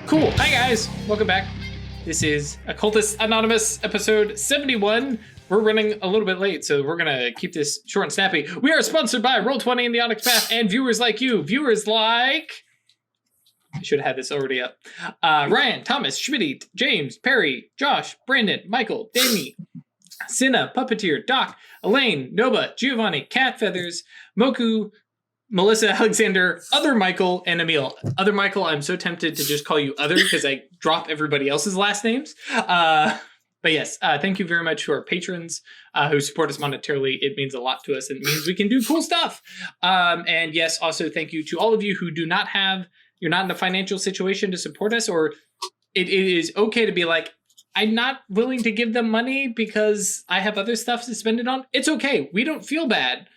Cool. Hi, guys. Welcome back. This is Occultists Anonymous, episode 71. We're running a little bit late, so we're going to keep this short and snappy. We are sponsored by Roll20 and the Onyx Path and viewers like you. Viewers like... I should have had this already up. Ryan, Thomas, Schmitty, James, Perry, Josh, Brandon, Michael, Danny, Cinna, Puppeteer, Doc, Elaine, Noba, Giovanni, Cat Feathers, Moku, Melissa, Alexander, Other Michael, and Emil. Other Michael, I'm so tempted to just call you Other because I drop everybody else's last names. But yes, thank you very much to our patrons who support us monetarily. It means a lot to us. It means we can do cool stuff. And yes, also thank you to all of you who do not have, you're not in a financial situation to support us, or it is okay to be like, I'm not willing to give them money because I have other stuff to spend it on. It's okay. We don't feel bad.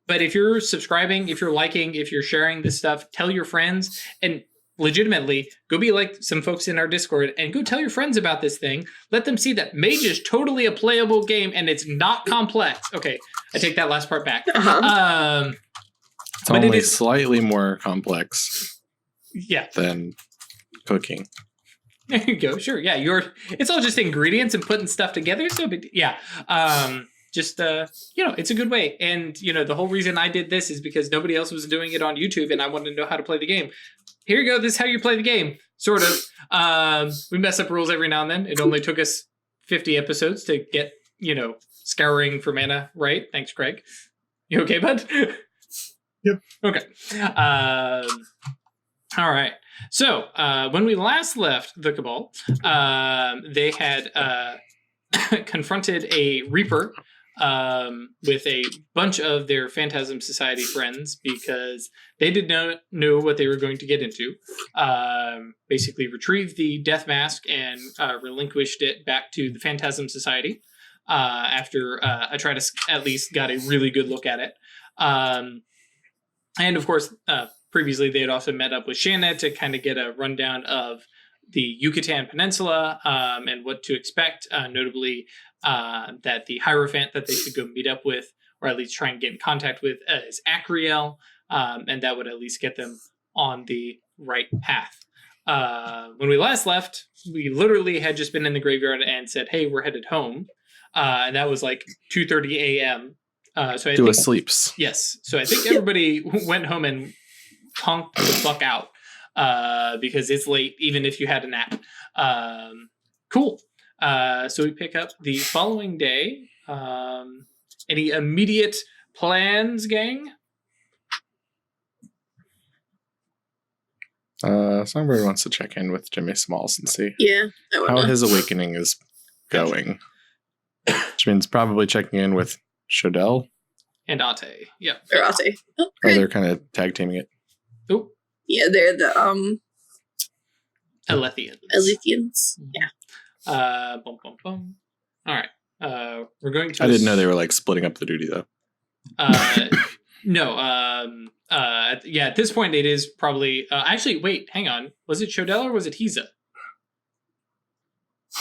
But if you're subscribing, if you're liking, if you're sharing this stuff, tell your friends, and legitimately go be like some folks in our Discord and go tell your friends about this thing. Let them see that Mage is totally a playable game and it's not complex. Okay, I take that last part back. It's only slightly more complex than cooking. There you go. Sure. Yeah, it's all just ingredients and putting stuff together. So it's a good way. And, the whole reason I did this is because nobody else was doing it on YouTube and I wanted to know how to play the game. Here you go. This is how you play the game. Sort of. We mess up rules every now and then. It only took us 50 episodes to get, scouring for mana right. Thanks, Craig. You okay, bud? Yep. Okay. All right. So when we last left the Cabal, they had confronted a Reaper with a bunch of their Phantasm Society friends because they did not know what they were going to get into. Basically retrieved the Death Mask and relinquished it back to the Phantasm Society after Atreides at least got a really good look at it. And of course, previously they had also met up with Shanna to kind of get a rundown of the Yucatan Peninsula and what to expect, notably that the Hierophant that they should go meet up with, or at least try and get in contact with, is Acriel, and that would at least get them on the right path. When we last left, we literally had just been in the graveyard and said, hey, we're headed home. And that was like 2:30 a.m. So I think sleeps. Yes. So I think everybody went home and conked the fuck out because it's late, even if you had a nap. Cool. So we pick up the following day. Any immediate plans, gang? Songbird wants to check in with Jimmy Smalls and see how his awakening is going. Which means probably checking in with Shodell. And Ate. Yeah. Or Ate. Oh, or they're kind of tag teaming it. Oh. Yeah, they're the Alethians. Yeah. All right. We're going to. I didn't know they were like splitting up the duty though. No. At this point, it is probably. Actually, wait. Hang on. Was it Shodell or was it Hiza?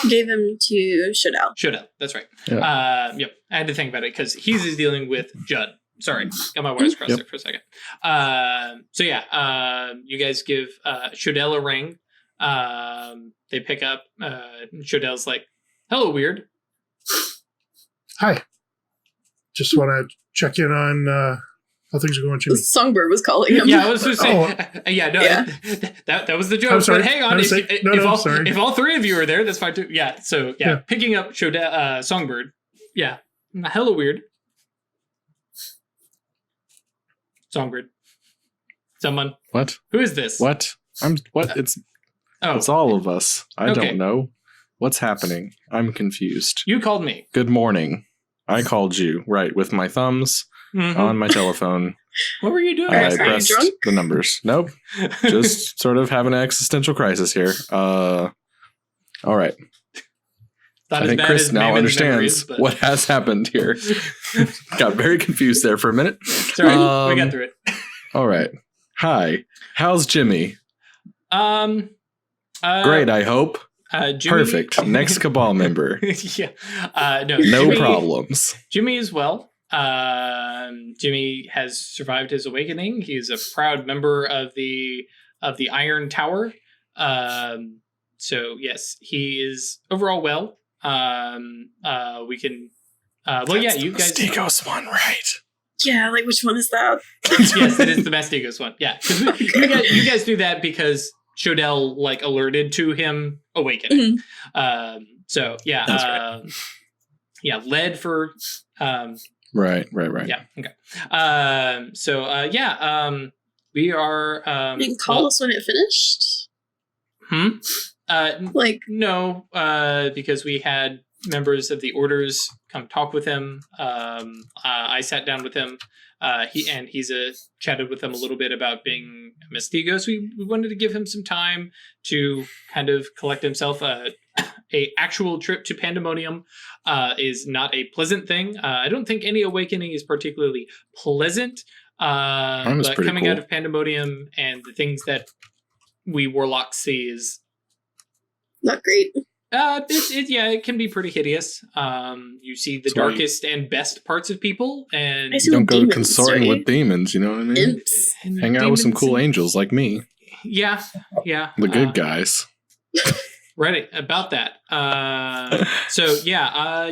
Gave him to Shodell. Shodell. That's right. Yeah. Yep. I had to think about it because Hiza's dealing with Judd. Sorry, got my wires crossed there for a second. You guys give Shodell a ring. They pick up. Shodell's like, "Hello, weird." Hi. Just want to check in on how things are going, Jimmy. Songbird was calling him. Yeah, I was just saying. That was the joke. But hang on, if all three of you are there, that's fine too. Yeah. So picking up Shodell, Songbird. Yeah. Hello, weird. Songbird. Someone. What? Who is this? What? It's all of us. I don't know. What's happening? I'm confused. You called me. Good morning. I called you, right, with my thumbs on my telephone. What were you doing? I pressed the numbers. Nope. Just sort of having an existential crisis here. All right. I think Chris now understands what has happened here. Got very confused there for a minute. Sorry, we got through it. All right. Hi. How's Jimmy? Great, I hope. Jimmy, perfect. Next Cabal member. No Jimmy, problems. Jimmy is well. Jimmy has survived his awakening. He's a proud member of the Iron Tower. So yes, he is overall well. We can. You guys. Mastigos one, right? Yeah, like which one is that? Yes, it is the Mastigos one. Yeah, because you guys do that because Shodell like alerted to him awakening. Mm-hmm. So yeah, That's right. lead for. Right. Yeah. Okay. We are. You can call us when it finished. No, because we had members of the orders come talk with him. I sat down with him. He's chatted with him a little bit about being a Mastigos. We wanted to give him some time to kind of collect himself. A actual trip to Pandemonium is not a pleasant thing. I don't think any awakening is particularly pleasant. But coming out of Pandemonium and the things that we warlocks see is not great. It can be pretty hideous. You see the darkest and best parts of people, and you don't go consorting with demons. You know what I mean? Imps. Hang out with some cool angels like me. Yeah. The good guys. Right about that.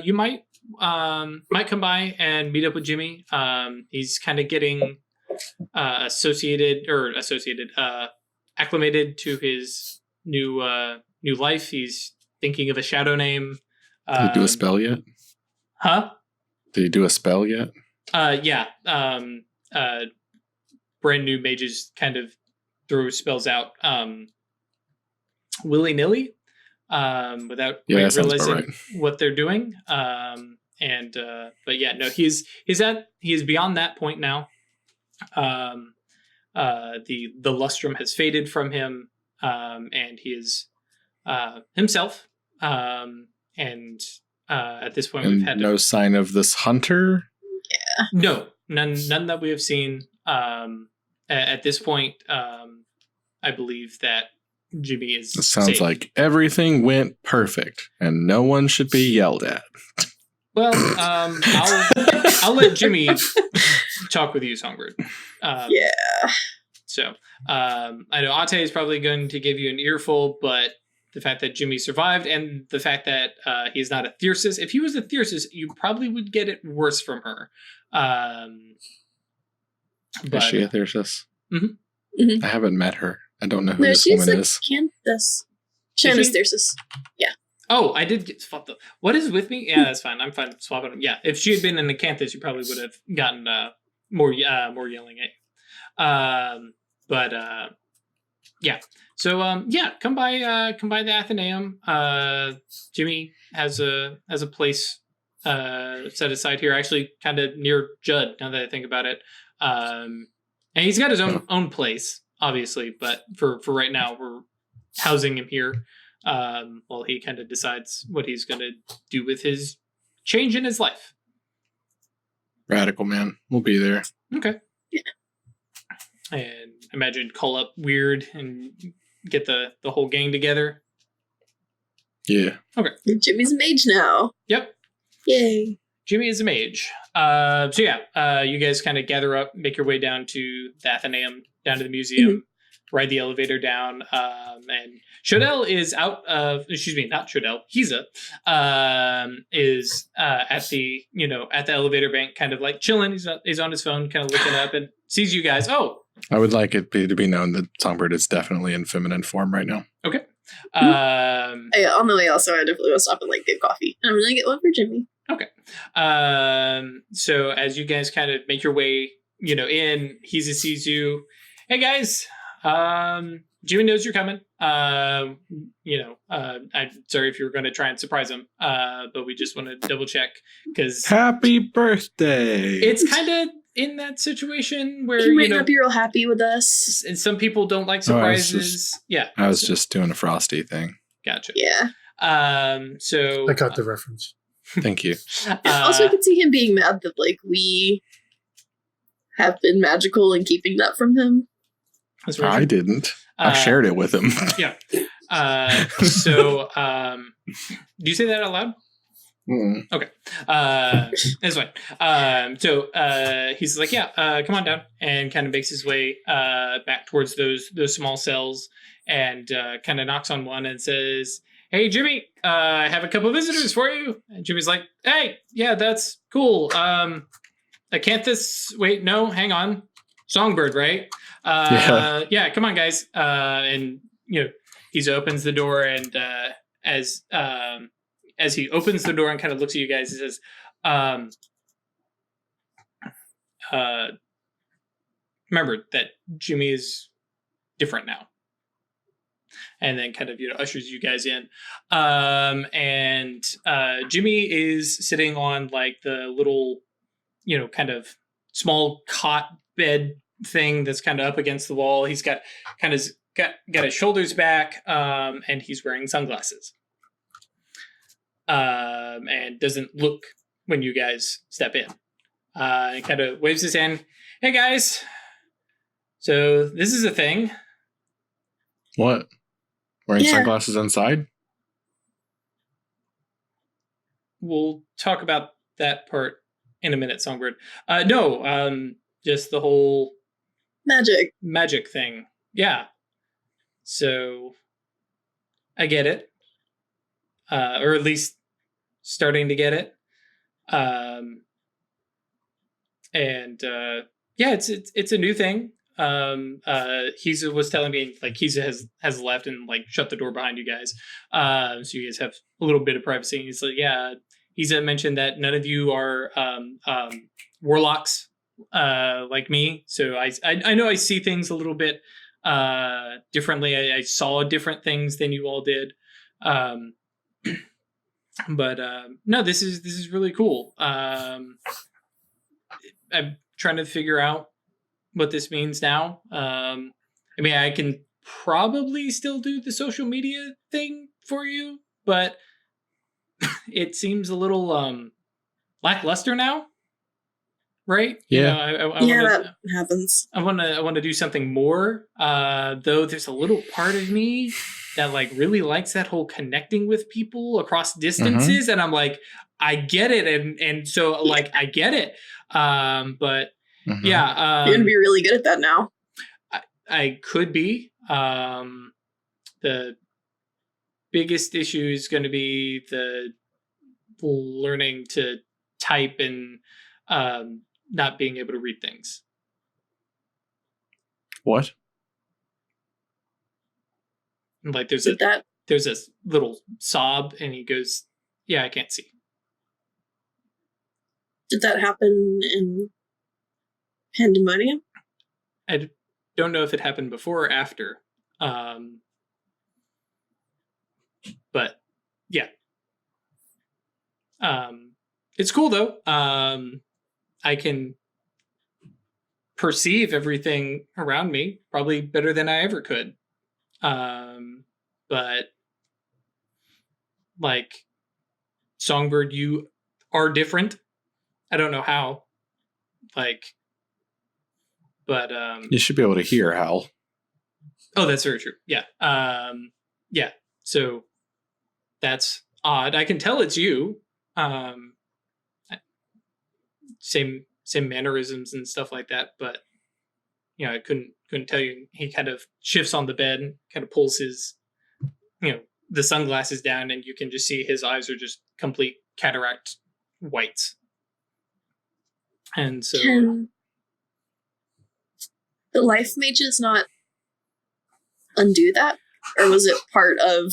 You might come by and meet up with Jimmy. He's kind of getting acclimated to his new life. He's thinking of a shadow name. Did he do a spell yet? Huh? Did he do a spell yet? Yeah. Brand new mages kind of throw spells out willy-nilly without realizing what they're doing. He is beyond that point now. The lustrum has faded from him, and he is himself. At this point, we've had no sign of this hunter. Yeah. No, none that we have seen. At this point, I believe that Jimmy is. It sounds safe. like everything went perfect, and no one should be yelled at. Well, I'll let Jimmy talk with you, Songbird. Yeah. So I know Ate is probably going to give you an earful, but the fact that Jimmy survived and the fact that he's not a Thyrsus. If he was a Thyrsus, you probably would get it worse from her. Is she a Thyrsus? Mm-hmm. I haven't met her. I don't know who this woman is. Canthus. Shanna's Thyrsus. Yeah. Oh, I did get swapped up. What is with me? Yeah, that's fine. I'm fine swapping them. Yeah, if she had been in the Acanthus, you probably would have gotten more yelling at you. Yeah. So come by the Athenaeum. Jimmy has a place set aside here, actually kind of near Judd, now that I think about it. And he's got his own place, obviously, but for right now we're housing him here while he kind of decides what he's going to do with his change in his life. Radical, man. We'll be there. Okay. Yeah. And imagine call up Weird and get the whole gang together. Yeah. Okay. Jimmy's a mage now. Yep. Yay. Jimmy is a mage. You guys kind of gather up, make your way down to the Athenaeum, down to the museum, ride the elevator down, and Shodell is not Shodell, Hiza, is at the elevator bank, kind of like chilling. He's on his phone, kind of looking up and sees you guys. Oh, I would like it to be known that Songbird is definitely in feminine form right now. Okay. On the way also, I definitely will stop and get coffee. And I'm going to get one for Jimmy. Okay. So as you guys kind of make your way, in, Hiza sees you. Hey guys, Jimmy knows you're coming. I'm sorry if you were going to try and surprise him, but we just want to double check because happy birthday. It's kind of in that situation where he might not be real happy with us, and some people don't like surprises. I was just doing a Frosty thing. Gotcha. Yeah. So I got the reference. Thank you. Also, I could see him being mad that we have been magical and keeping that from him. I didn't. I shared it with him. Yeah. Do you say that out loud? Mm. Okay. That's fine. He's like, come on down, and kind of makes his way back towards those small cells. and kind of knocks on one and says, "Hey, Jimmy, I have a couple of visitors for you." And Jimmy's like, "Hey, yeah, that's cool. Acanthus, wait, no, hang on. Songbird, right? Yeah, come on, guys." And, he opens the door, and as he opens the door and kind of looks at you guys, he says, remember that Jimmy is different now. And then kind of ushers you guys in. And Jimmy is sitting on like the little, kind of small cot bed thing that's kind of up against the wall. He's got his shoulders back, and he's wearing sunglasses. And doesn't look when you guys step in. And kind of waves his hand. "Hey guys, so this is a thing." What? Wearing sunglasses inside? We'll talk about that part in a minute, Songbird. No, just the whole magic thing. Yeah. So I get it. Or at least starting to get it. It's a new thing. He was telling me like he has left and like shut the door behind you guys. So you guys have a little bit of privacy. And he's like, yeah, he's mentioned that none of you are warlocks like me. So I know I see things a little bit differently. I saw different things than you all did. But no, this is really cool. I'm trying to figure out what this means now. I mean, I can probably still do the social media thing for you, but it seems a little lackluster now, right? Yeah, that happens. I want to do something more. Though there's a little part of me that like really likes that whole connecting with people across distances, and I'm like, I get it, and so like I get it, but. Yeah, you're gonna be really good at that now. I could be. The biggest issue is going to be the learning to type and not being able to read things. What? Like there's a little sob, and he goes, "Yeah, I can't see." Did that happen in Pandemonium? I don't know if it happened before or after. But yeah. It's cool though. I can perceive everything around me probably better than I ever could. But like Songbird, you are different. I don't know how. Like, but you should be able to hear, Hal. Oh, that's very true. Yeah. Yeah. So that's odd. I can tell it's you. Same mannerisms and stuff like that, but I couldn't tell you. He kind of shifts on the bed and kind of pulls his the sunglasses down, and you can just see his eyes are just complete cataract whites. And so can the life mages not undo that? Or was it part of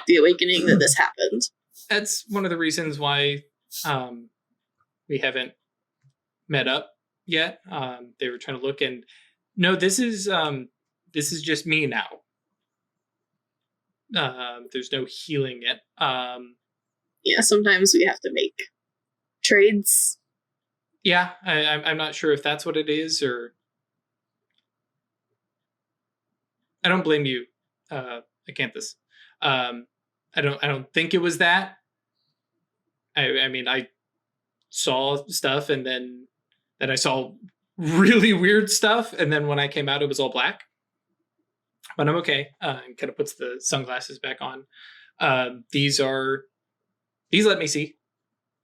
the awakening that this happened? That's one of the reasons why we haven't met up yet. They were trying to look, and no, this is just me now. There's no healing it. Yeah, sometimes we have to make trades. Yeah, I'm not sure if that's what it is, or I don't blame you, Acanthus. I don't think it was that. I mean, I saw stuff, and then I saw really weird stuff, and then when I came out, it was all black. But I'm okay. And kind of puts the sunglasses back on. These let me see,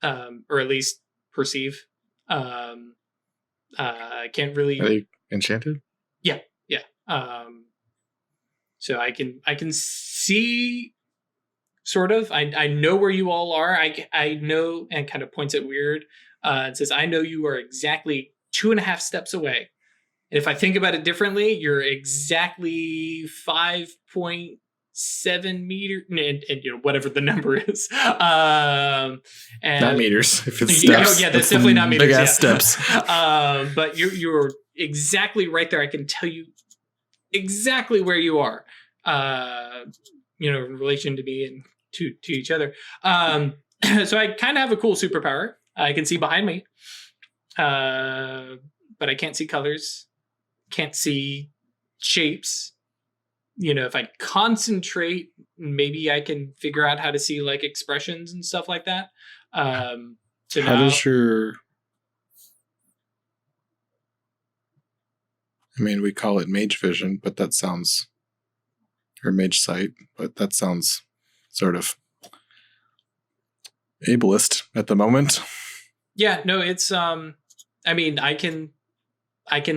or at least perceive. I can't really. Are they enchanted? Yeah. So I can see sort of. I know where you all are. I know, and kind of points at Weird. It says, I know you are exactly 2.5 steps away. And if I think about it differently, you're exactly 5.7 meters, and whatever the number is. And not meters. If it's steps, that's definitely not meters. Big ass steps. But you're exactly right there. I can tell you exactly where you are. In relation to me and to each other. So I kind of have a cool superpower. I can see behind me, but I can't see colors. Can't see shapes. If I concentrate, maybe I can figure out how to see like expressions and stuff like that. So how does your... I mean, we call it mage vision, but that sounds... or mage sight, but that sounds sort of ableist at the moment. Yeah, no, it's I mean, I can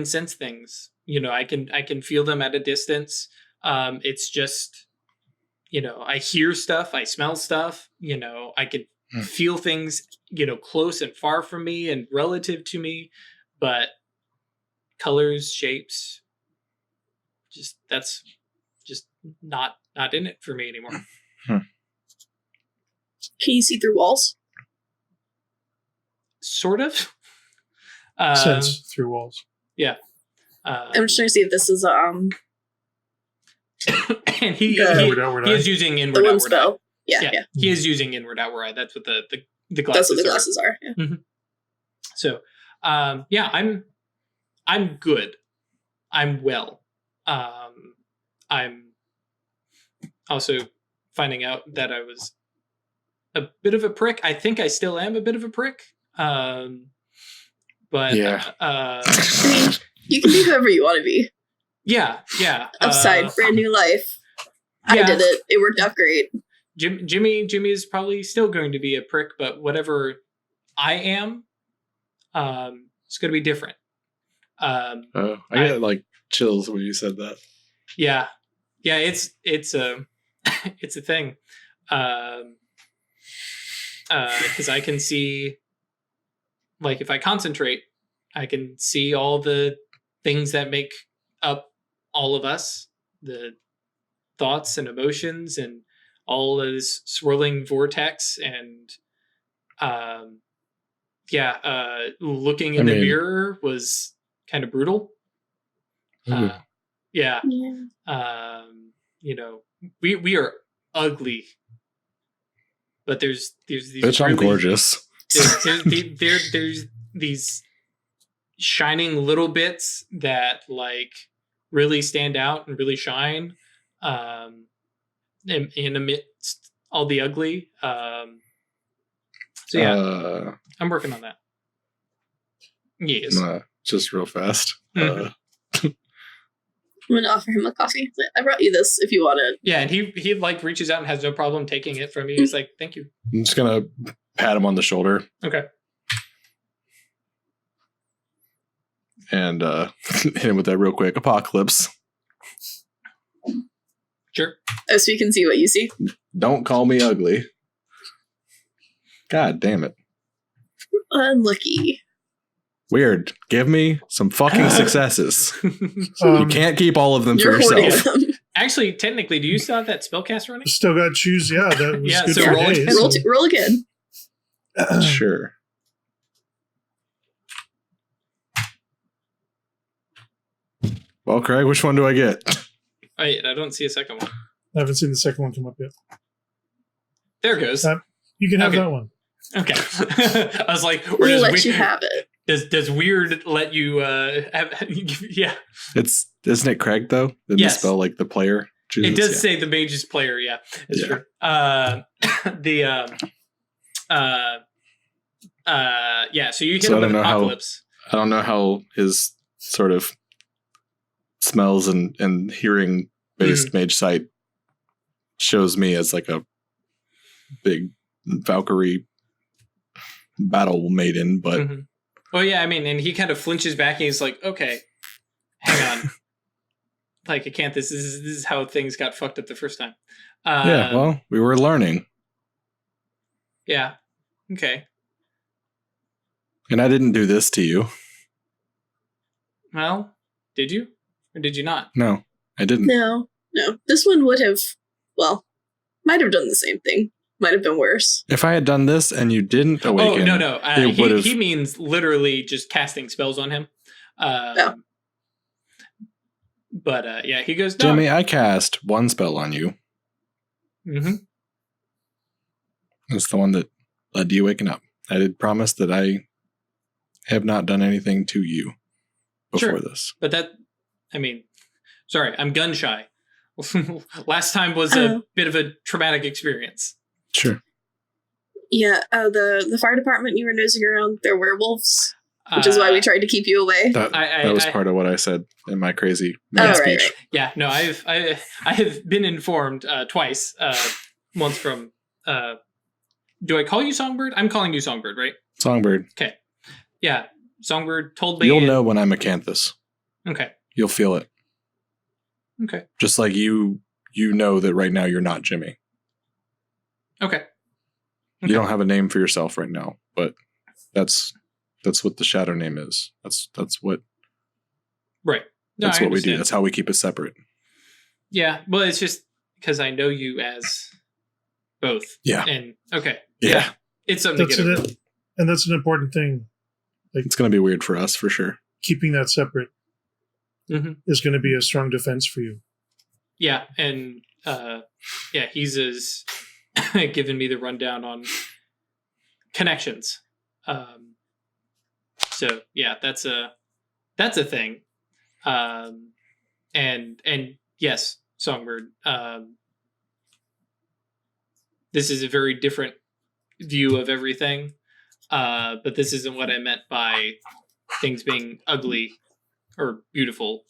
sense things. I can feel them at a distance. It's just, I hear stuff, I smell stuff, I can feel things, close and far from me and relative to me, but colors, shapes, that's just not in it for me anymore. Can you see through walls? Sort of. Sense through walls. Yeah. I'm just trying to see if this is and he is using inward outward spell. eye. Yeah. He is using inward outward eye. That's what the glasses. That's what the glasses are. Yeah. Mm-hmm. So, I'm good. I'm well. I'm also finding out that I was a bit of a prick. I think I still am a bit of a prick. But yeah. I mean, you can be whoever you want to be. Yeah. Upside, brand new life. I did it. It worked out great. Jimmy is probably still going to be a prick, but whatever I am, it's going to be different. I got like chills when you said that. Yeah, it's a it's a thing. Because I can see, like, if I concentrate, I can see all the things that make up all of us, the thoughts and emotions and all this swirling vortex. And looking in the mirror was kind of brutal. Yeah. We are ugly, but there's these bitch, I'm gorgeous. There's these shining little bits that like really stand out and really shine in amidst all the ugly. I'm working on that. Yes. Just real fast. Mm-hmm. I'm gonna offer him a coffee. I brought you this if you want it. Yeah, and he like reaches out and has no problem taking it from you. He's like, "Thank you." I'm just gonna pat him on the shoulder. Okay. And hit him with that real quick. Apocalypse. Sure. Oh, so you can see what you see. Don't call me ugly. God damn it. Unlucky. Weird. Give me some fucking successes. You can't keep all of them for yourself. Actually, technically, do you still have that spellcast running? Still got choose. Yeah, that was good so for roll days. Roll again. Sure. Well, Craig, which one do I get? I don't see a second one. I haven't seen the second one come up yet. There it goes. You can have that one. Okay. I was like, we'll let you have it. Does Weird let you have? Yeah. Isn't it Craig though? Didn't yes. the spell like the player chooses? It does say the mage's player. Yeah, it's true. So you hit him with Apocalypse. I don't know how his sort of smells and hearing based mage sight shows me as like a big Valkyrie battle maiden, but well, yeah, I mean, and he kind of flinches back and he's like, okay, hang on. like Acanthus. This is how things got fucked up the first time. Yeah, well, we were learning. Yeah. Okay. And I didn't do this to you. Well, did you? Or did you not? No, I didn't. No. This one would have, well, might have done the same thing. Might have been worse. If I had done this and you didn't awaken... Oh, no. He means literally just casting spells on him. But, yeah, he goes... No. Jimmy, I cast one spell on you. Mm-hmm. It's the one that led to you waking up. I did promise that I have not done anything to you before this. But sorry, I'm gun shy. Last time was a bit of a traumatic experience. Sure. Yeah, the fire department you were nosing around, they're werewolves, which is why we tried to keep you away. That was part of what I said in my crazy speech. Right. Yeah, no, I have been informed twice. Once from do I call you Songbird? I'm calling you Songbird, right? Songbird. Okay. Yeah, Songbird told me. You'll know when I'm Acanthus. Okay. You'll feel it. Okay. Just like you know that right now you're not Jimmy. Okay. You don't have a name for yourself right now, but that's what the shadow name is. That's what. Right. No, that's what we do. That's how we keep it separate. Yeah. Well, it's just because I know you as both. Yeah. And okay. Yeah. It's something to get over. And that's an important thing. Like, it's going to be weird for us for sure. Keeping that separate is going to be a strong defense for you. Yeah. And he's given me the rundown on connections. So yeah, that's a thing. And yes, Songbird. This is a very different view of everything. But this isn't what I meant by things being ugly or beautiful.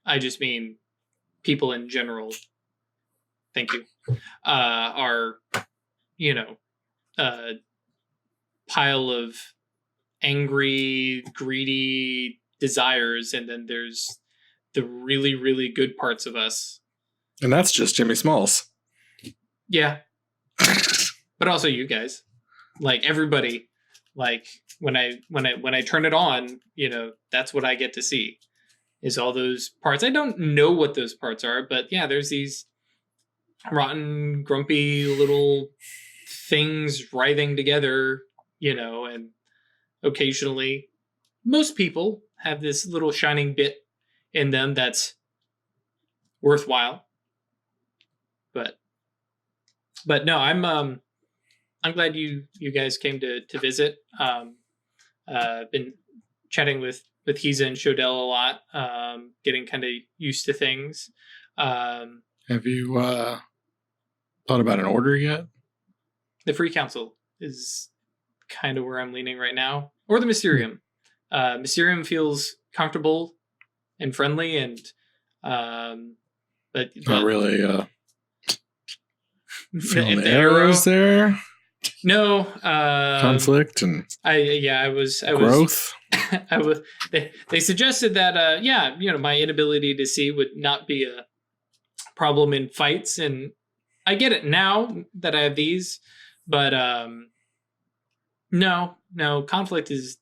I just mean people in general. Thank you. Are, pile of angry, greedy desires, and then there's the really, really good parts of us. And that's just Jimmy Smalls. Yeah. But also you guys. Like everybody. Like when I turn it on, that's what I get to see. Is all those parts. I don't know what those parts are, but yeah, there's these rotten, grumpy little things writhing together, and occasionally most people have this little shining bit in them that's worthwhile. But no, I'm glad you guys came to visit. Been chatting with Hiza and Shodell a lot, getting kind of used to things. Have you thought about an order yet? The Free Council is kind of where I'm leaning right now, or the Mysterium. Mysterium feels comfortable and friendly, and but not really. Feeling the arrows there. No conflict and I was growth. They suggested that my inability to see would not be a problem in fights, and I get it now that I have these, but no, conflict has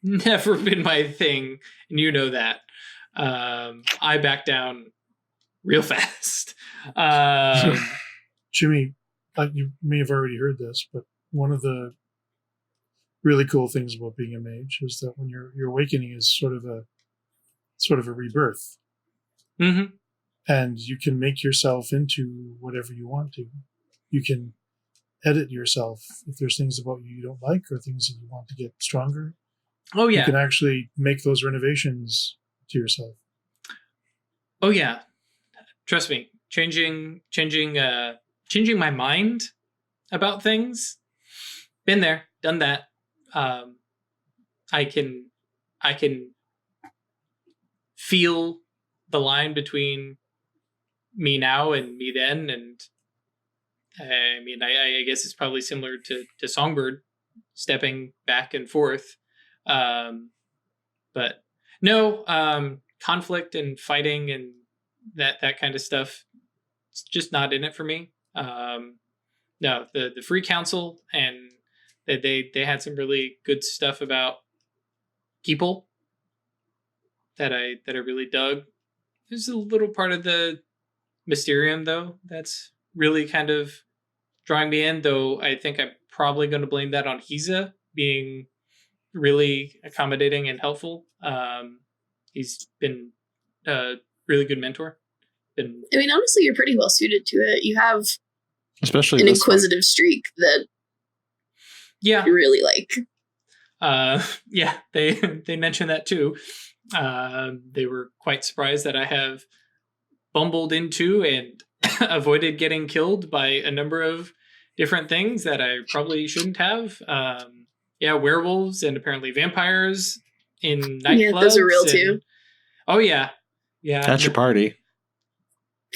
never been my thing, and you know that. I back down real fast. Jimmy, you may have already heard this, but one of the really cool things about being a mage is that when your awakening is sort of a rebirth, and you can make yourself into whatever you want to. You can edit yourself if there's things about you don't like or things that you want to get stronger. Oh yeah, you can actually make those renovations to yourself. Oh yeah, trust me, changing my mind about things. Been there, done that. I can feel the line between me now and me then, and I mean, I guess it's probably similar to Songbird, stepping back and forth. But no, conflict and fighting and that kind of stuff. It's just not in it for me. No, the Free Council, and they had some really good stuff about people that I really dug. There's a little part of the Mysterium though that's really kind of drawing me in, though I think I'm probably going to blame that on Hiza being really accommodating and helpful. He's been a really good mentor. I mean, honestly, you're pretty well suited to it. You have especially an inquisitive streak that you really like. Yeah, they mentioned that too. They were quite surprised that I have bumbled into and avoided getting killed by a number of different things that I probably shouldn't have. Werewolves and apparently vampires in nightclubs. Yeah, those are real too. Oh yeah. At your party.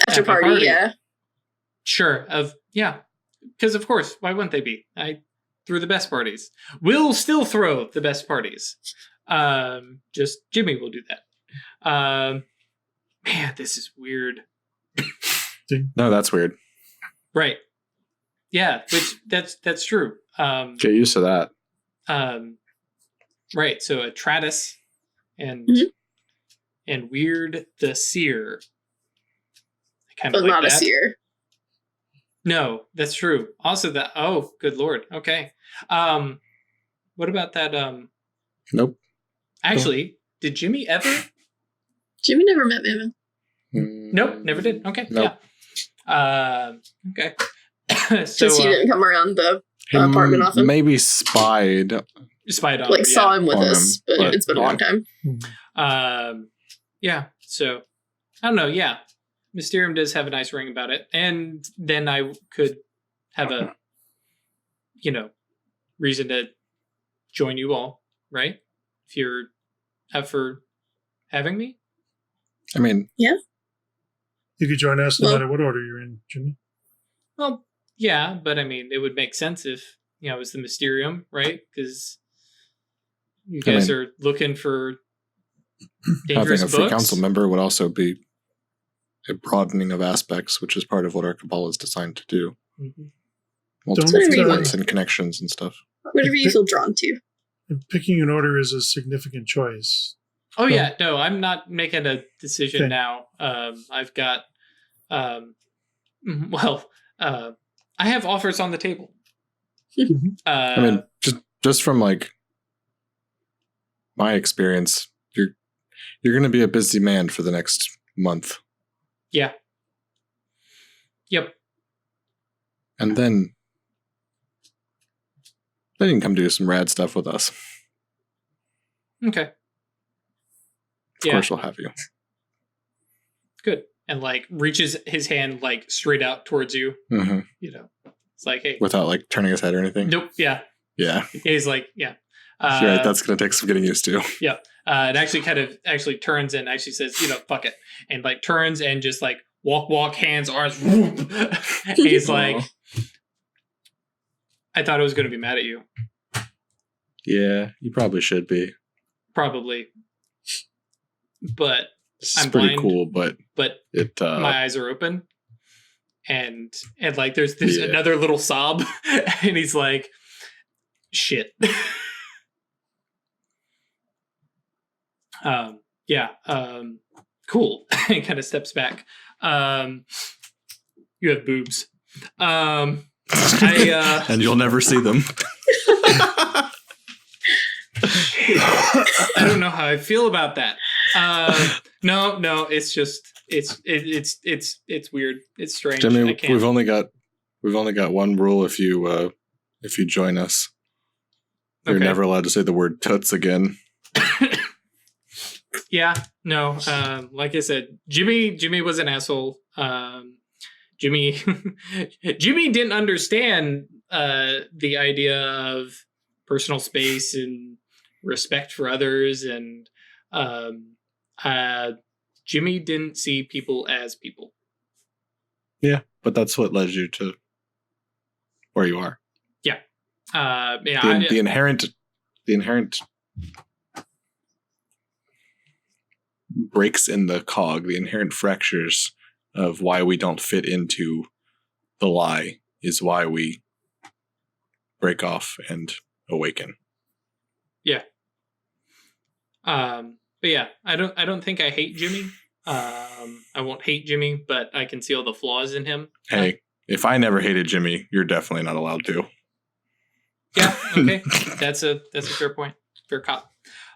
At your party, yeah. Sure. Because of course, why wouldn't they be? I threw the best parties. We'll still throw the best parties. Just Jimmy will do that. Man, this is weird. No, that's weird. Right. Yeah, which that's true. Get used to that. Right. So a Tratus and Weird the Seer. I kind of like not that. A seer. No, that's true. Also that. Oh, good lord. Okay. What about that? Nope. Actually, did Jimmy ever? Jimmy never met Mammon. Nope, never did. Okay. Nope. Yeah. Okay. So he didn't come around the apartment often. Maybe spied on saw him with us, but it's been a long time. Yeah. So I don't know. Yeah, Mysterium does have a nice ring about it, and then I could have a reason to join you all, right? If you're up for having me. I mean, yeah. You could join us no matter what order you're in, Jimmy. Well, yeah, but I mean, it would make sense if, it was the Mysterium, right? Because you guys are looking for dangerous having a free books. council member would also be a broadening of aspects, which is part of what our cabal is designed to do. Mm-hmm. Multiple influence and connections and stuff. Whatever you feel drawn to. And picking an order is a significant choice. Oh, yeah. No, I'm not making a decision now. I've got, I have offers on the table. I mean, just from my experience, you're going to be a busy man for the next month. Yeah. Yep. And then you can come do some rad stuff with us. Okay. Of course we'll have you. Good. And reaches his hand straight out towards you. Mm-hmm. It's like, hey. Without turning his head or anything? Nope. Yeah. Yeah. He's like, yeah. You're right. That's going to take some getting used to. Yeah. It actually turns and actually says, fuck it. And turns and just walk, hands, arms. Whoop. He's like, I thought I was going to be mad at you. Yeah, you probably should be. Probably. But it's I'm pretty blind, cool, but it my eyes are open. And there's another little sob. And he's like, shit. Cool. He kind of steps back. You have boobs. And you'll never see them. I don't know how I feel about that. No, it's just it's weird. It's strange. Jimmy, we've only got one rule. If you join us, you're never allowed to say the word toots again. Yeah, no. Like I said, Jimmy was an asshole. Jimmy didn't understand the idea of personal space and respect for others, and Jimmy didn't see people as people. Yeah, but that's what led you to where you are. Yeah. The inherent breaks in the cog, the inherent fractures of why we don't fit into the lie is why we break off and awaken. Yeah. But yeah, I don't think I hate Jimmy. I won't hate Jimmy, but I can see all the flaws in him. Hey, if I never hated Jimmy, you're definitely not allowed to. Yeah, okay. That's a fair point. Fair cop.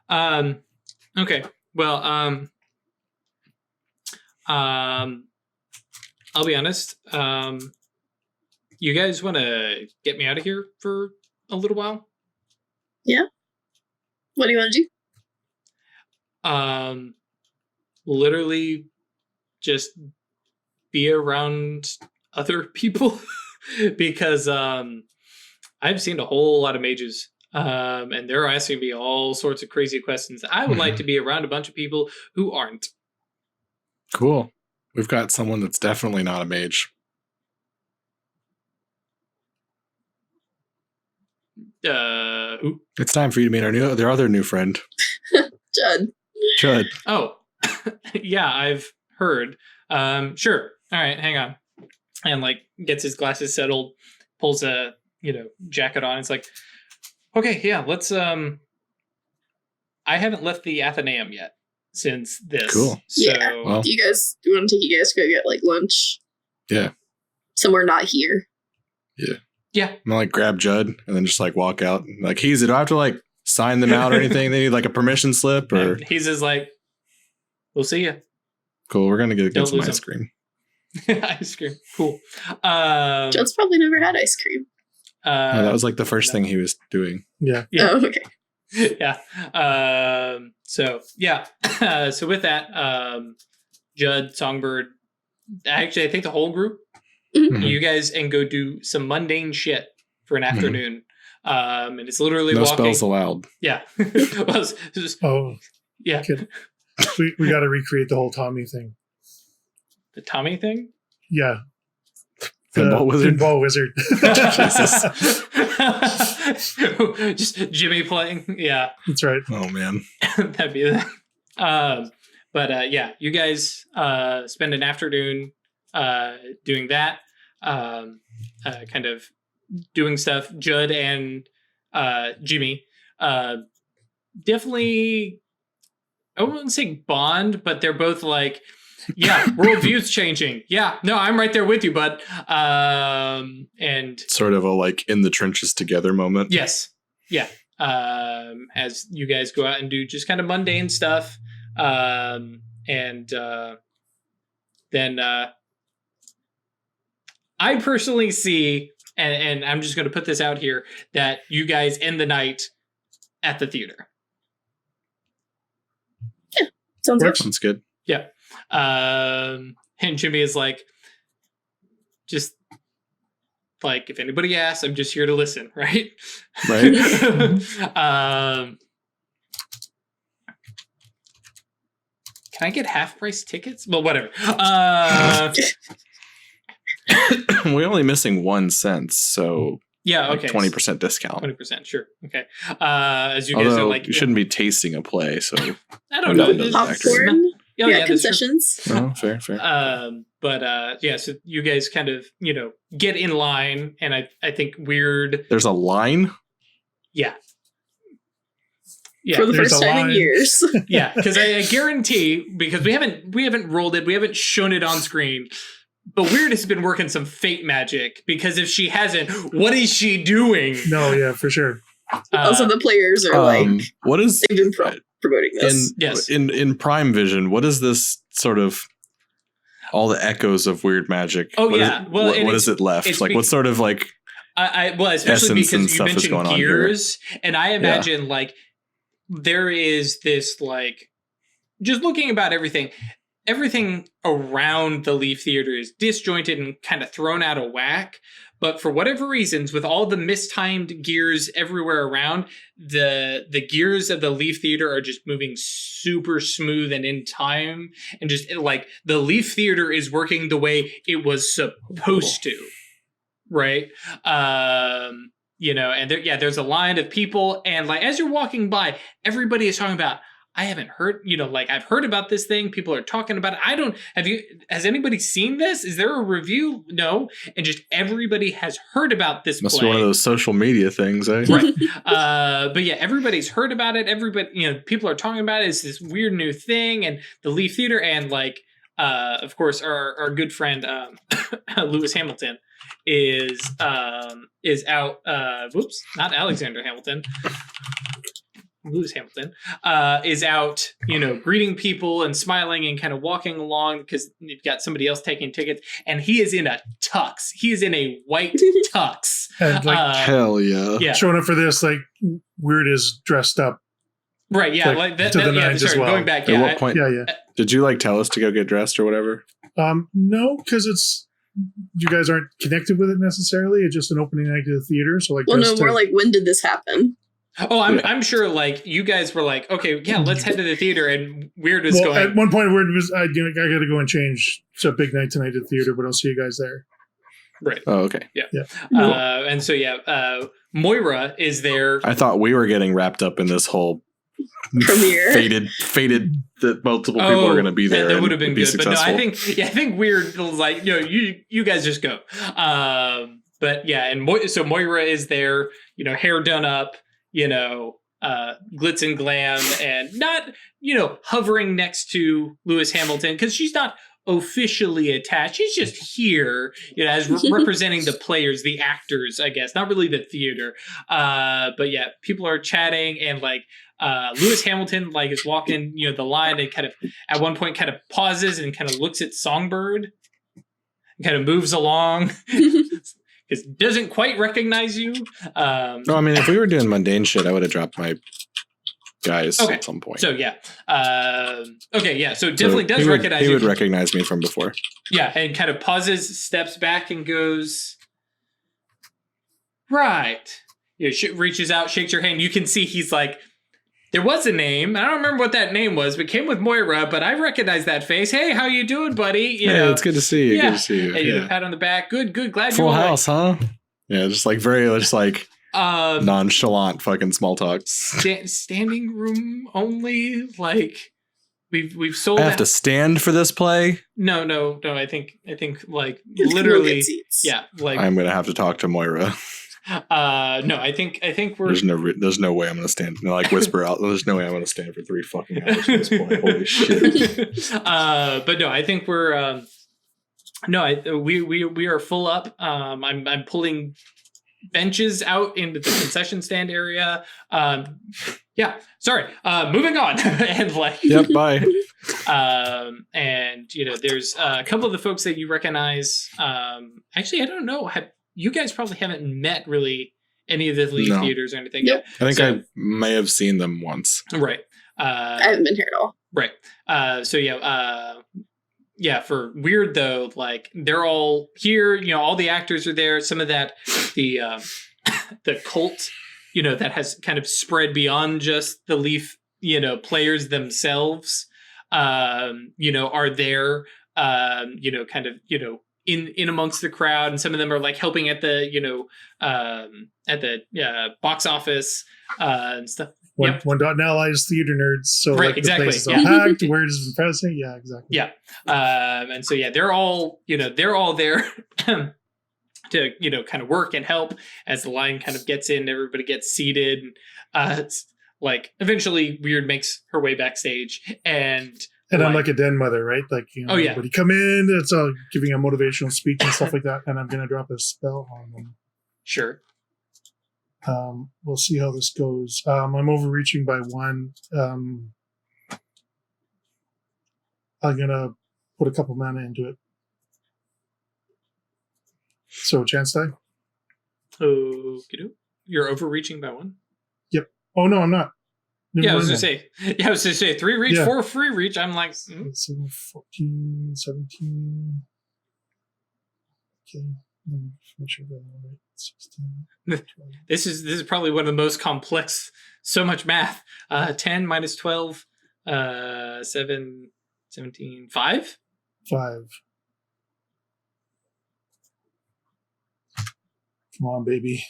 Okay. Well, I'll be honest. You guys want to get me out of here for a little while? Yeah. What do you want to do? Literally just be around other people because I've seen a whole lot of mages and they're asking me all sorts of crazy questions. I would like to be around a bunch of people who aren't. Cool. We've got someone that's definitely not a mage. Who? It's time for you to meet their other new friend. Judd. Oh, yeah, I've heard. Sure. All right, hang on. And like gets his glasses settled, pulls a jacket on. It's like, okay, yeah, let's. I haven't left the Athenaeum yet since this. Cool. So, yeah. Well, do you want to take you guys to go get like lunch? Yeah. Somewhere not here. Yeah. Yeah. I'm gonna like grab Judd and then just like walk out. Like, do I have to like sign them out or anything? They need like a permission slip or. And he's just like, we'll see you. Cool. We're gonna get some ice cream. Ice cream. Cool. Judd's probably never had ice cream. No, that was like the first thing he was doing. Yeah. Oh, okay. Yeah. So yeah. So with that, Judd, Songbird, actually, I think the whole group, you guys and go do some mundane shit for an afternoon. And it's literally no walking. spells allowed. Yeah. Yeah. We got to recreate the whole Tommy thing. The Tommy thing? Yeah. Pinball wizard. Pinball wizard. Jesus. Just Jimmy playing. Yeah. That's right. Oh man. That'd be that. But yeah, you guys spend an afternoon doing that. Kind of doing stuff. Judd and Jimmy definitely, I wouldn't say bond, but they're both like, yeah, worldview's changing. Yeah, no, I'm right there with you, bud. And sort of a like in the trenches together moment. Yes. Yeah. As you guys go out and do just kind of mundane stuff. And then I personally see, and I'm just going to put this out here, that you guys end the night at the theater. Yeah. Sounds good. Sounds good. Yeah. And Jimmy is like, just like, if anybody asks, I'm just here to listen, right? Right. Can I get half price tickets? Well, whatever. We're only missing 1 cent, so yeah, okay. 20% discount. 20%, sure. Okay. As you guys Although are like, you shouldn't be tasting a play, so I don't know. Popcorn. Oh, yeah, concessions. Oh, fair. But yeah, so you guys kind of, get in line, and I think Weird. There's a line? Yeah. For the first time in years. Yeah, because I guarantee, because we haven't rolled it, we haven't shown it on screen, but Weird has been working some fate magic, because if she hasn't, what is she doing? No, yeah, for sure. Also, the players are like, what is they've been promoting this. In Prime Vision, what is this sort of all the echoes of weird magic? Oh, what yeah. What is it left? Like, what sort of like well, especially because you mentioned gears, and I imagine like there is this like, just looking about everything around the Leaf Theater is disjointed and kind of thrown out of whack. But for whatever reasons, with all the mistimed gears everywhere around, the gears of the Leaf Theater are just moving super smooth and in time. And just like the Leaf Theater is working the way it was supposed to. Right? And there's a line of people. And like as you're walking by, everybody is talking about, I haven't heard, like I've heard about this thing. People are talking about it. Has anybody seen this? Is there a review? No. And just everybody has heard about this Must play. be one of those social media things, eh? Right. But yeah, everybody's heard about it. Everybody, people are talking about it. It's this weird new thing. And the Leaf Theater and like, of course, our good friend, Lewis Hamilton is out. Not Alexander Hamilton. Lewis Hamilton is out, greeting people and smiling and kind of walking along because you've got somebody else taking tickets, and he is in a tux. He is in a white tux. And hell yeah. Yeah. Showing up for this, like Weird is dressed up. Right, yeah. Like that, to the nines as well. Going back, At what point? Yeah. Did you like tell us to go get dressed or whatever? No, because you guys aren't connected with it necessarily. It's just an opening night to the theater. So like, more like, when did this happen? Oh, I'm sure. Like you guys were like, okay, yeah, let's head to the theater, and Weird was going. At one point, Weird was, I got to go and change. It's a big night tonight at the theater, but I'll see you guys there. Right. Oh, okay. Yeah. And so Moira is there. I thought we were getting wrapped up in this whole premiere. Fated that multiple people are going to be there. That would have been good, successful. But no, I think Weird was like, you guys just go. But yeah, and so Moira is there, hair done up. Glitz and glam, and not, hovering next to Lewis Hamilton because she's not officially attached. She's just here, as representing the players, the actors, I guess, not really the theater. But yeah, people are chatting, and like Lewis Hamilton like is walking, the line, and kind of at one point kind of pauses and kind of looks at Songbird and kind of moves along. It doesn't quite recognize you. No, I mean, if we were doing mundane shit, I would have dropped my guys at some point. So yeah. Okay, yeah. So definitely does recognize you. He would recognize me from before. Yeah, and kind of pauses, steps back, and goes, right. Reaches out, shakes your hand. You can see he's like, there was a name. I don't remember what that name was, but came with Moira, but I recognize that face. Hey, how you doing, buddy? It's good to see you. Yeah. Good to see you. And pat on the back. Good. Glad Full you're house, huh? Yeah, just like nonchalant fucking small talk. Standing room only. Like we've sold. I have to stand for this play. No. I think like literally. Yeah. Like I'm gonna have to talk to Moira. No, I think we're. There's no way I'm gonna stand. Like whisper out. There's no way I'm gonna stand for 3 fucking hours at this point. Holy shit. But no, I think we're. We are full up. I'm pulling benches out into the concession stand area. Yeah. Sorry. Moving on. And like. Yep. Bye. And there's a couple of the folks that you recognize. Actually, I don't know. You guys probably haven't met really any of the Leaf theaters or anything yet. I think I may have seen them once. Right. I haven't been here at all. Right. For Weird though, like they're all here. All the actors are there. Some of that, the cult, that has kind of spread beyond just the Leaf, players themselves, are there. Kind of, in amongst the crowd, and some of them are like helping at the box office and stuff. One dot now lies theater nerds. So right, like exactly. The place is all packed. Where is the president? Yeah, exactly. Yeah, and so they're all there to kind of work and help as the line kind of gets in. Everybody gets seated. It's like eventually Weird makes her way backstage and. And I'm like a den mother, right? Like, everybody come in. It's giving a motivational speech and stuff like that. And I'm going to drop a spell on them. Sure. We'll see how this goes. I'm overreaching by 1. I'm going to put a couple mana into it. So, chance die? Okay. You're overreaching by 1? Yep. Oh, no, I'm not. I was going to say 3 reach, 4 free reach. I'm like 14, 17. Okay. Make sure that I'm right. 16. 12. This is probably one of the most complex. So much math. 10 minus 12, 7, 17, 5. 5. Come on, baby.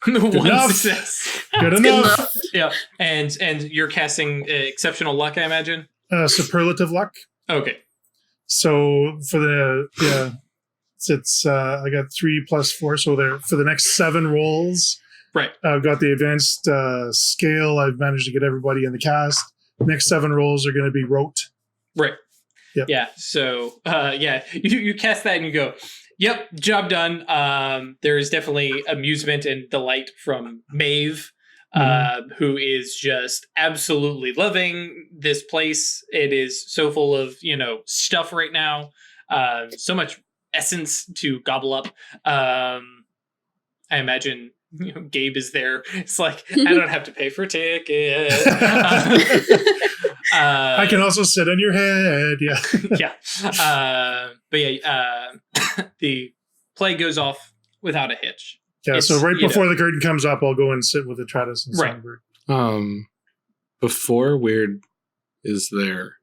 Good One enough. success. Good Good enough. enough. Yeah, and you're casting exceptional luck, I imagine. Superlative luck. Okay. So for it's I got 3 plus 4. So there for the next 7 rolls, Right. I've got the advanced scale. I've managed to get everybody in the cast. Next 7 rolls are going to be rote. Right. Yep. Yeah. So, you cast that and you go, yep, job done. There is definitely amusement and delight from Maeve, who is just absolutely loving this place. It is so full of, stuff right now. So much essence to gobble up. I imagine Gabe is there. It's like, I don't have to pay for a ticket. I can also sit on your head. Yeah. The play goes off without a hitch. Yeah. It's, So right before the curtain comes up, I'll go and sit with Atratus and Right. Songbird. Before Weird is there,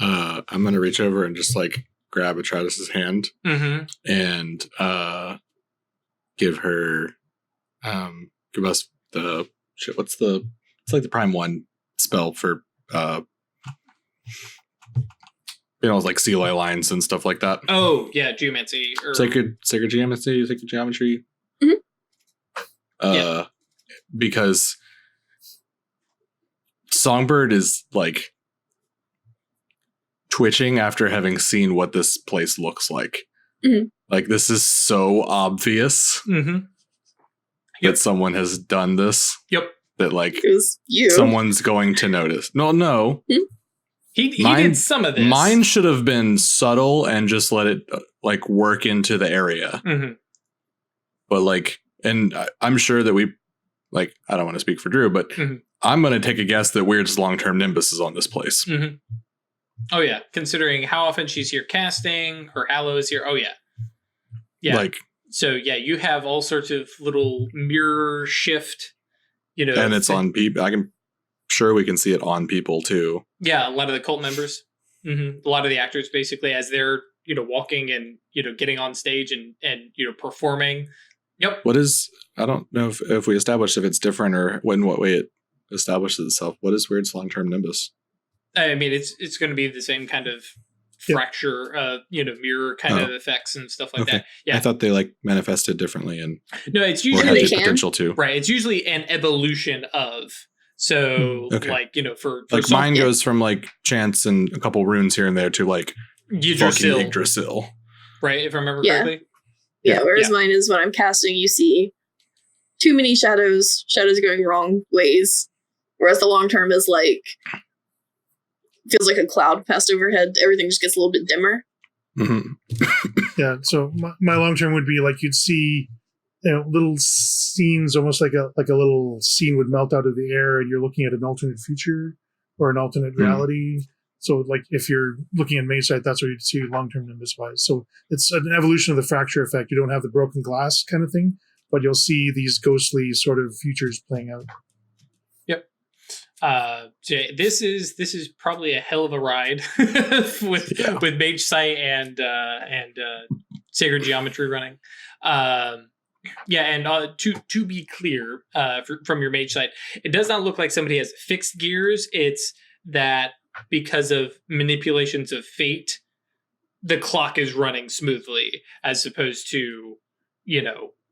I'm gonna reach over and just like grab Atratus's hand and give her give us the shit. It's like the prime 1 spell for like sea ley lines and stuff like that. Oh yeah, geomancy or Sacred geomancy, sacred geometry. Because Songbird is like twitching after having seen what this place looks like. Like this is so obvious that someone has done this. Yep. That like It was you. someone's going to notice. No. He did some of this. Mine should have been subtle and just let it like work into the area. But like, and I'm sure that we like, I don't want to speak for Drew, but I'm going to take a guess that Weird's long-term Nimbus is on this place. Oh yeah, considering how often she's here casting, her Hallow is here. Oh yeah. Yeah. Like, so yeah, you have all sorts of little mirror shift, and it's on people. Sure we can see it on people too. Yeah, a lot of the cult members, a lot of the actors, basically, as they're walking and getting on stage and performing. Yep. What is? I don't know if we established if it's different or in what way it establishes itself. What is Weird's long-term Nimbus? I mean, it's going to be the same kind of fracture, mirror kind of effects and stuff like that. Yeah, I thought they like manifested differently and no, it's or usually had the potential to. Right. It's usually an evolution of. So like for mine goes from like chance and a couple runes here and there to like Yggdrasil. fucking Yggdrasil. Right, if I remember correctly. Yeah, whereas mine is when I'm casting, you see too many shadows going wrong ways. Whereas the long term is like feels like a cloud passed overhead. Everything just gets a little bit dimmer. Yeah. So my long term would be like you'd see little scenes, almost like a little scene would melt out of the air, and you're looking at an alternate future or an alternate reality. So, like if you're looking at Mayside, that's what you'd see long term Nimbus wise. So it's an evolution of the fracture effect. You don't have the broken glass kind of thing, but you'll see these ghostly sort of futures playing out. Yep. So this is probably a hell of a ride with Mage Sight and Sacred Geometry running. And to be clear, from your Mage Sight, it does not look like somebody has fixed gears. It's that because of manipulations of fate, the clock is running smoothly, as opposed to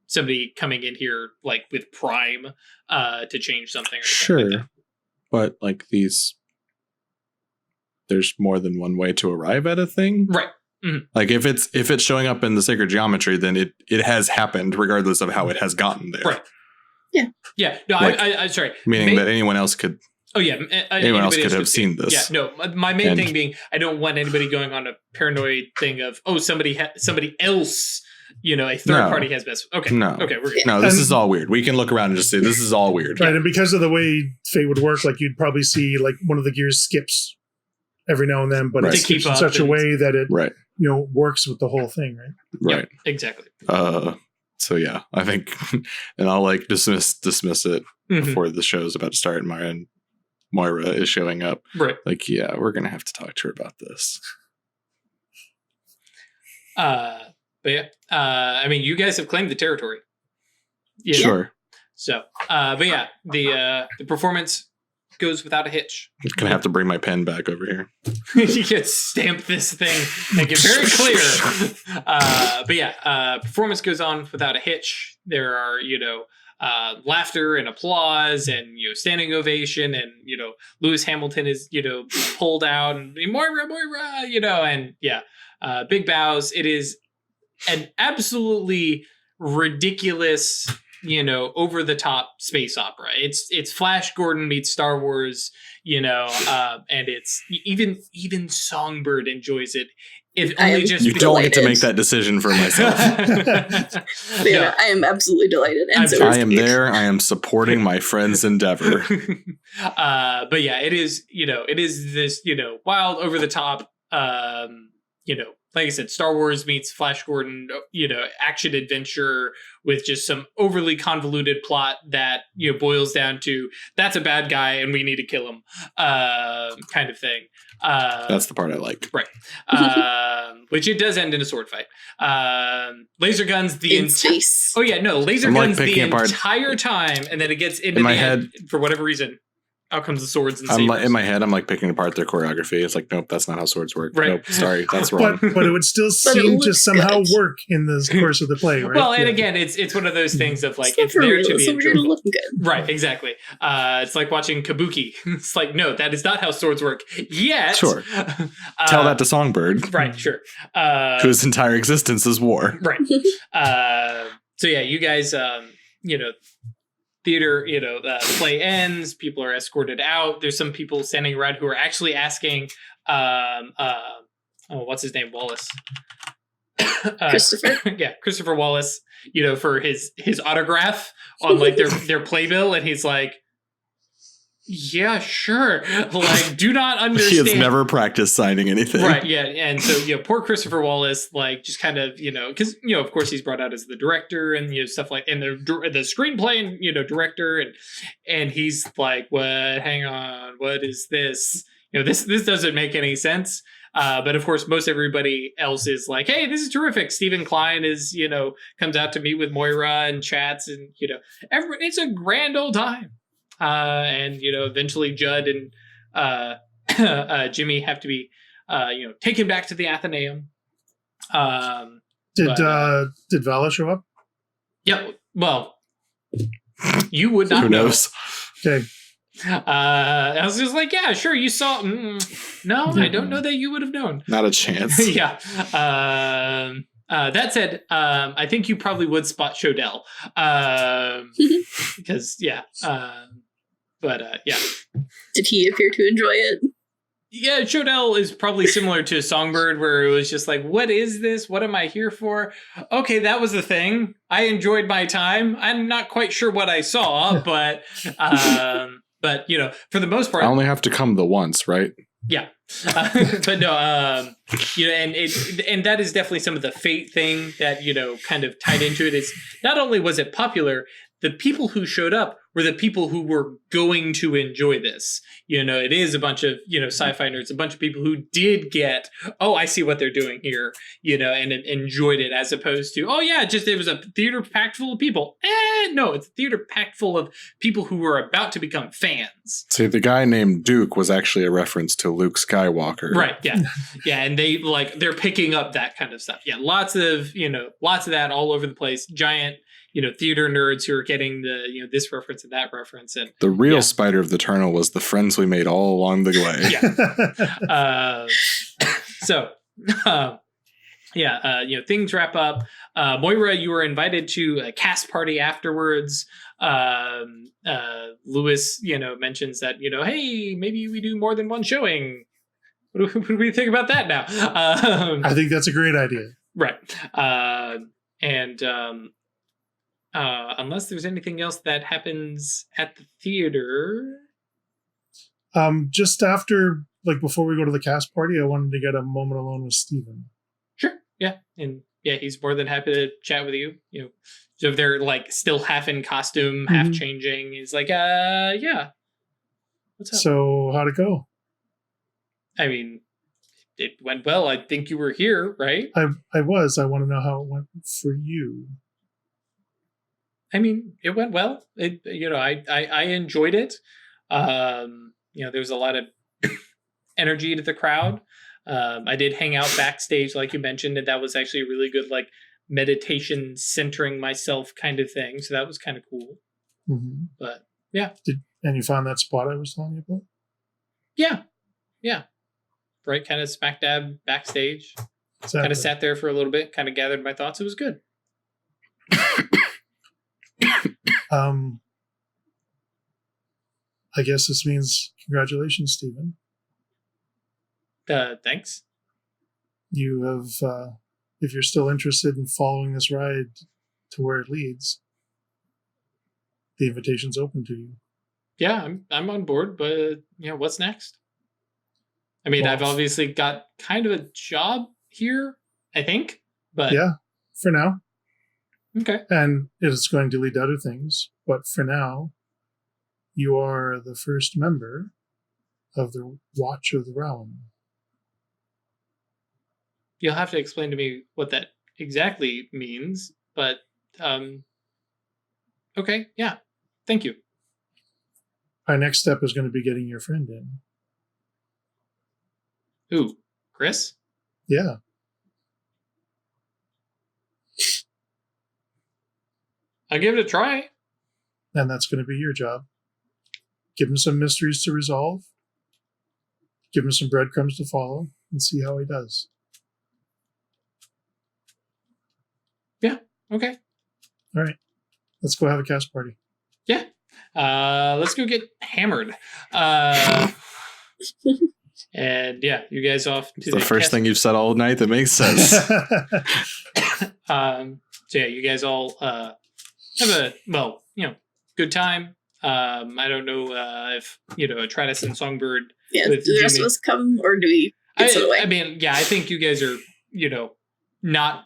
somebody coming in here like with Prime to change something. Or something like that. But like there's more than one way to arrive at a thing, right? Like if it's showing up in the sacred geometry, then it has happened regardless of how it has gotten there. Right. Yeah. No, like, I'm sorry. Meaning that anyone else could. Oh yeah, anyone else could have seen this. Yeah. No, my main thing being I don't want anybody going on a paranoid thing of somebody else. A third party has best. Okay. No. Okay. We're good. No, this is all weird. We can look around and just say this is all weird. Right, and because of the way fate would work, like you'd probably see like one of the gears skips every now and then, but it skips in such a way that it works with the whole thing, right? Right. Yep, exactly. So yeah, I think, and I'll like dismiss it before the show's about to start, and Moira is showing up. Right. Like, yeah, we're gonna have to talk to her about this. But yeah, I mean, you guys have claimed the territory. Sure. So, but yeah, the performance goes without a hitch. I'm gonna have to bring my pen back over here. You can stamp this thing, make it very clear. But yeah, performance goes on without a hitch. There are, laughter and applause and, standing ovation, and, Lewis Hamilton is, pulled out and Moira, and yeah, big bows. It is an absolutely ridiculous, over the top space opera. It's Flash Gordon meets Star Wars, and it's even Songbird enjoys it. If only just you don't get to make that decision for myself. Yeah, I am absolutely delighted. And I am there. I am supporting my friend's endeavor. But yeah, it is this, wild, over the top, like I said, Star Wars meets Flash Gordon, action adventure with just some overly convoluted plot that, boils down to that's a bad guy and we need to kill him, kind of thing. That's the part I like. Right. Which it does end in a sword fight. Laser guns space. Oh yeah, no, laser guns the entire time, and then it gets into my head for whatever reason. Out comes the swords and sabers. In my head, I'm like picking apart their choreography. It's like, nope, that's not how swords work. Right. Nope, sorry, that's wrong. But it would still seem to somehow work in the course of the play, right? Well, and again, it's one of those things of like, it's there to be enjoyable. Right, exactly. It's like watching Kabuki. It's like, no, that is not how swords work yet. Sure. Tell that to Songbird. Right, sure. Whose entire existence is war. Right. So yeah, you guys, theater, play ends, people are escorted out. There's some people standing around who are actually asking, what's his name? Wallace. Christopher. Yeah, Christopher Wallace, for his autograph on like their playbill. And he's like, yeah, sure. Like, do not understand. He has never practiced signing anything. Right, yeah. And so, poor Christopher Wallace, like, just kind of, because, of course he's brought out as the director and, stuff like, and the screenplay and, director. And he's like, what, hang on, what is this? This doesn't make any sense. But of course, most everybody else is like, hey, this is terrific. Stephen Klein is, comes out to meet with Moira and chats and, it's a grand old time. And, eventually Judd and Jimmy have to be, taken back to the Athenaeum. Did Vala show up? Yeah, well, you would not Who knows? Okay. I was just like, yeah, sure, you saw. No, I don't know that you would have known. Not a chance. Yeah. That said, I think you probably would spot Shodell. Because, yeah. Yeah. Did he appear to enjoy it? Yeah, Shodell is probably similar to Songbird, where it was just like, what is this? What am I here for? Okay, that was the thing. I enjoyed my time. I'm not quite sure what I saw, but for the most part, I only have to come the once, right? Yeah. But no, and that is definitely some of the fate thing that, kind of tied into it. Is not only was it popular, the people who showed up were the people who were going to enjoy this. It is a bunch of, sci-fi nerds, a bunch of people who did get, oh, I see what they're doing here, and enjoyed it, as opposed to, oh yeah, it was a theater packed full of people. No, it's a theater packed full of people who were about to become fans. See, the guy named Duke was actually a reference to Luke Skywalker. Right, yeah. Yeah, and they're picking up that kind of stuff. Yeah, lots of that all over the place. Giant, theater nerds who are getting the, this reference and that reference. And the real Spider of the Eternal was the friends we made all along the way. Things wrap up. Moira, you were invited to a cast party afterwards. Lewis, mentions that, hey, maybe we do more than one showing. What do we think about that now? I think that's a great idea. Right. Unless there's anything else that happens at the theater. Just after, before we go to the cast party, I wanted to get a moment alone with Steven. Sure. Yeah. And yeah, he's more than happy to chat with you. So if they're still half in costume, half changing, he's like, yeah. What's up? So how'd it go? I mean, it went well. I think you were here, right? I was. I want to know how it went for you. I mean, it went well. I enjoyed it. There was a lot of energy to the crowd. I did hang out backstage, like you mentioned, and that was actually a really good, like, meditation, centering myself kind of thing. So that was kind of cool. Mm-hmm. But yeah. And you found that spot I was telling you about? Yeah. Right, kind of smack dab backstage. Exactly. Kind of sat there for a little bit, kind of gathered my thoughts. It was good. I guess this means congratulations, Stephen. Thanks. You have, if you're still interested in following this ride to where it leads, the invitation's open to you. Yeah, I'm on board, but what's next? I mean, I've obviously got kind of a job here, I think, but yeah, for now. Okay. And it's going to lead to other things, but for now, you are the first member of the Watch of the Realm. You'll have to explain to me what that exactly means, but okay, yeah, thank you. Our next step is going to be getting your friend in. Who? Chris? Yeah. I'll give it a try. And that's going to be your job. Give him some mysteries to resolve. Give him some breadcrumbs to follow and see how he does. Yeah, okay. All right. Let's go have a cast party. Yeah. Let's go get hammered. And yeah, you guys off to the first thing you've said all night that makes sense. So yeah, you guys all have a good time. I don't know if Atratus and Songbird. Yeah, do the rest of us come, or do we get sent away? I mean, yeah, I think you guys are not,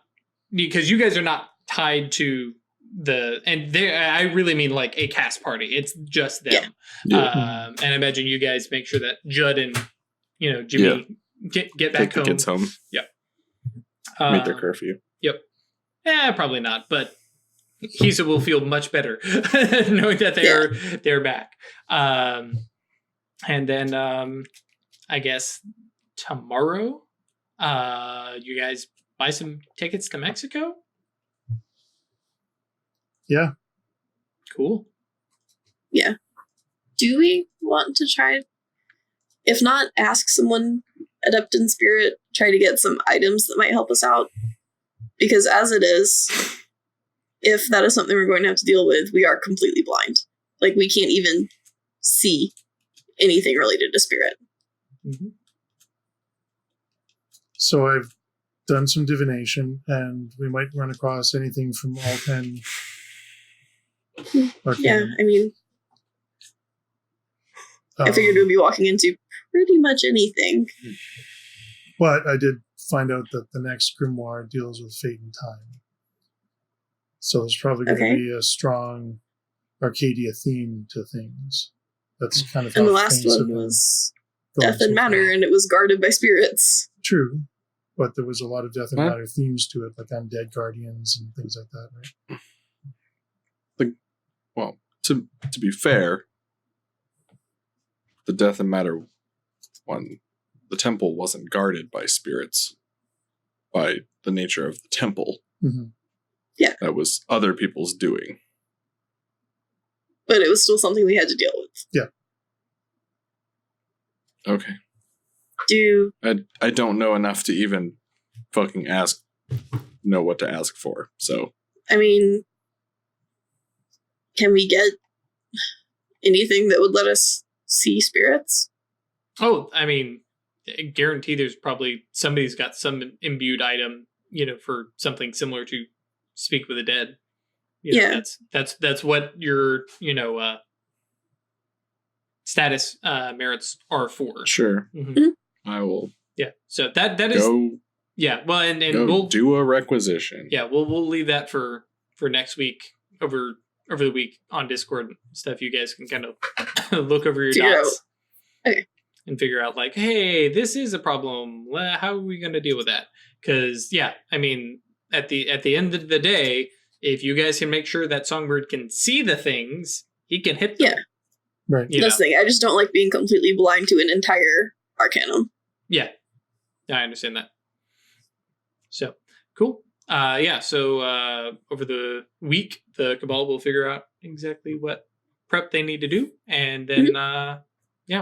because you guys are not tied to I really mean like a cast party. It's just them. Yeah. And I imagine you guys make sure that Judd and Jimmy get back home. Gets home. Yep. Meet their curfew. Yep. Probably not, but Kisa will feel much better knowing that they're back. And then I guess tomorrow, you guys buy some tickets to Mexico. Yeah. Cool. Yeah. Do we want to try, if not ask someone adept in spirit, try to get some items that might help us out? Because as it is, if that is something we're going to have to deal with, we are completely blind. Like, we can't even see anything related to spirit. Mm-hmm. So I've done some divination, and we might run across anything from all 10. Yeah, I mean, I figured we'd be walking into pretty much anything. But I did find out that the next grimoire deals with fate and time. So there's probably going to be a strong Arcadia theme to things. That's kind of how and the last one was death and matter, and it was guarded by spirits. True, but there was a lot of death and matter themes to it, like undead guardians and things like that, right? Well, to be fair, the death and matter one, the temple wasn't guarded by spirits by the nature of the temple. Mm-hmm. Yeah. That was other people's doing. But it was still something we had to deal with. Yeah. Okay. I don't know enough to even fucking know what to ask for, so. I mean, can we get anything that would let us see spirits? Oh, I mean, I guarantee there's probably somebody's got some imbued item, for something similar to speak with the dead. That's what your status merits are for. Sure. Mm-hmm. I will. Yeah. So that is. Go, yeah. Well, and we'll do a requisition. Yeah. We'll leave that for next week over the week on Discord and stuff. You guys can kind of look over your dots. Okay. And figure out like, hey, this is a problem. How are we going to deal with that? Because I mean, at the end of the day, if you guys can make sure that Songbird can see the things, he can hit them. Yeah. Right. That's the thing. I just don't like being completely blind to an entire Arcanum. Yeah. I understand that. So, cool. So over the week, the Cabal will figure out exactly what prep they need to do. And then,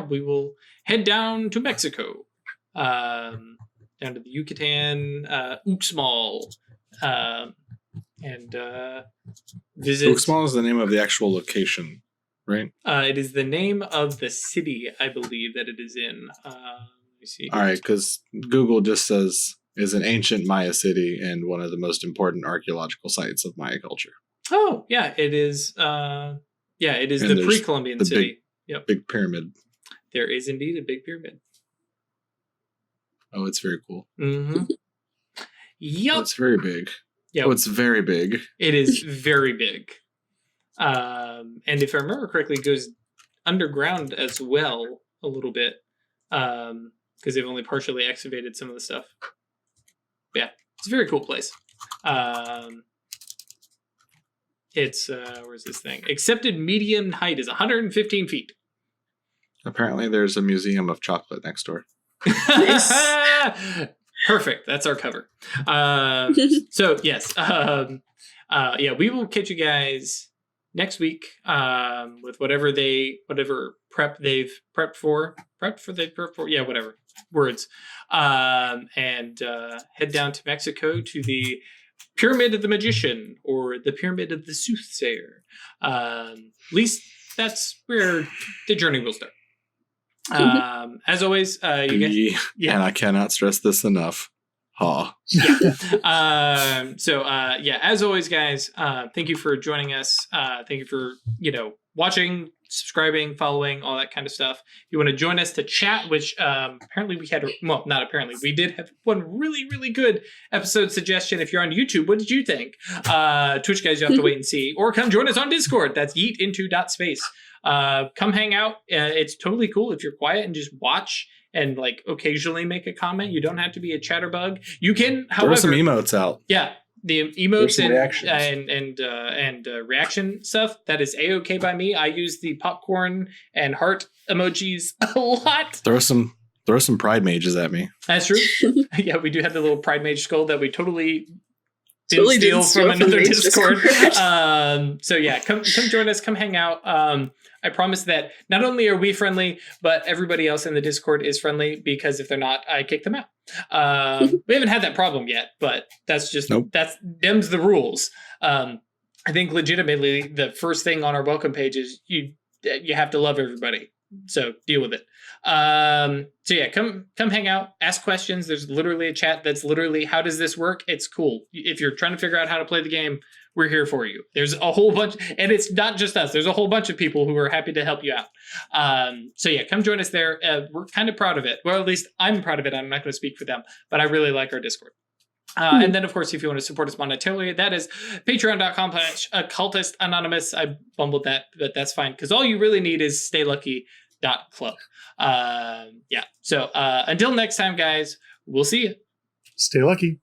we will head down to Mexico. Down to the Yucatan, Uxmal. And visit... Uxmal is the name of the actual location, right? It is the name of the city, I believe, that it is in. Let me see. All right, because Google just says is an ancient Maya city and one of the most important archaeological sites of Maya culture. Oh, yeah, it is. It is the pre-Columbian city. Big pyramid. There is indeed a big pyramid. Oh, it's very cool. Mm-hmm. Yep. Oh, it's very big. Yeah. Oh, it's very big. It is very big. And if I remember correctly, it goes underground as well a little bit. Because they've only partially excavated some of the stuff. Yeah, it's a very cool place. It's, where's this thing? Accepted median height is 115 feet. Apparently there's a museum of chocolate next door. Perfect. That's our cover. So, yes. We will catch you guys next week with whatever prep they've prepped for. Yeah, whatever. Words. And head down to Mexico to the Pyramid of the Magician or the Pyramid of the Soothsayer. At least that's where the journey will start. As always, you guys, and I cannot stress this enough. As always, guys, thank you for joining us. Thank you for, watching, subscribing, following, all that kind of stuff. If you want to join us to chat, which apparently we did have one really, really good episode suggestion. If you're on YouTube, what did you think? Twitch guys, you have to wait and see. Or come join us on Discord. That's yeetinto.space. Come hang out. It's totally cool if you're quiet and just watch and like occasionally make a comment. You don't have to be a chatterbug. You can, however, there are some emotes out. Yeah, the emotes and reaction stuff. That is a-okay by me. I use the popcorn and heart emojis a lot. Throw some pride mages at me. That's true. Yeah, we do have the little pride mage skull that we totally didn't steal from another Discord. Come join us. Come hang out. I promise that not only are we friendly, but everybody else in the Discord is friendly, because if they're not, I kick them out. We haven't had that problem yet, but that's just, that's them's the rules. I think legitimately the first thing on our welcome page is you have to love everybody. So deal with it. Come hang out, ask questions. There's literally a chat that's literally, how does this work? It's cool. If you're trying to figure out how to play the game, we're here for you. There's a whole bunch, and it's not just us. There's a whole bunch of people who are happy to help you out. Come join us there. We're kind of proud of it. Well, at least I'm proud of it. I'm not going to speak for them, but I really like our Discord. And then, of course, if you want to support us monetarily, that is patreon.com/occultist anonymous. I bumbled that, but that's fine, because all you really need is staylucky.club. Until next time, guys, we'll see you. Stay lucky.